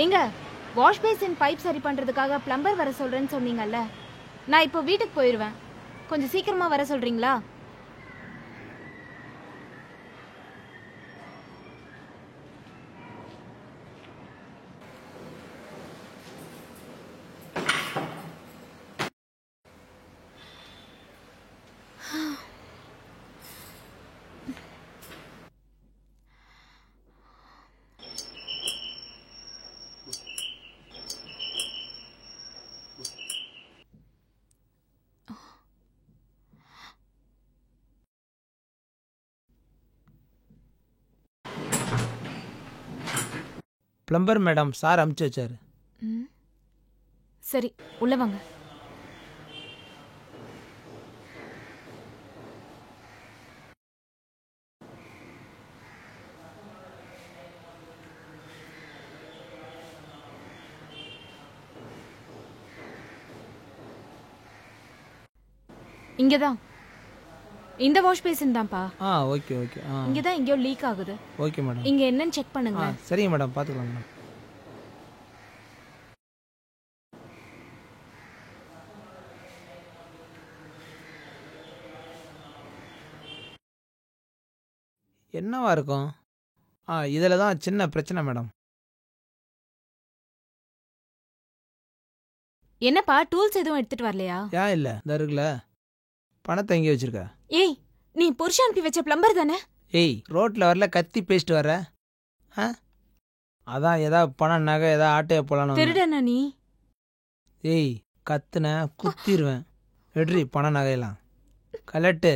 ஏங்க wash basin pipe சரி பண்றதுக்காக பிளம்பர் வர சொல்றேன்னு சொன்னீங்கல்ல, நான் இப்போ வீட்டுக்கு போயிடுவேன். கொஞ்சம் சீக்கிரமா வர சொல்றீங்களா? பிளம்பர் மேடம் சார் அமுச்சு வச்சாரு. சரி, உள்ள வாங்க. இங்கதான் இந்த வாஷ் பேசின் தான்ப்பா. Okay okay. இங்கதான் எங்கேயோ லீக் ஆகுது. Okay madam. இங்க என்னன்னு செக் பண்ணுங்க. சரிங்க மேடம், பார்த்துக்கலாம் மேடம். என்னவா இருக்கும்? இதில் தான் சின்ன பிரச்சனை மேடம். என்னப்பா டூல்ஸ் எதுவும் எடுத்துட்டு வரலையா? ஏன் இல்லை, இந்த இருக்குல்ல, பணத்தை எங்கே வச்சிருக்க? ஏய், நீ புருஷன் அனுப்பி வச்ச பிளம்பர் தானே? ஏய், ரோட்டில் வரல கத்தி பேசிட்டு வர. அதான் ஏதாவது பணம் நகை ஏதாவது ஆட்டைய போலான்னு. திருடனா நீ? ஏய், கத்துன குத்திடுவேன். எடுறி பண நகையெல்லாம் கலட்டு.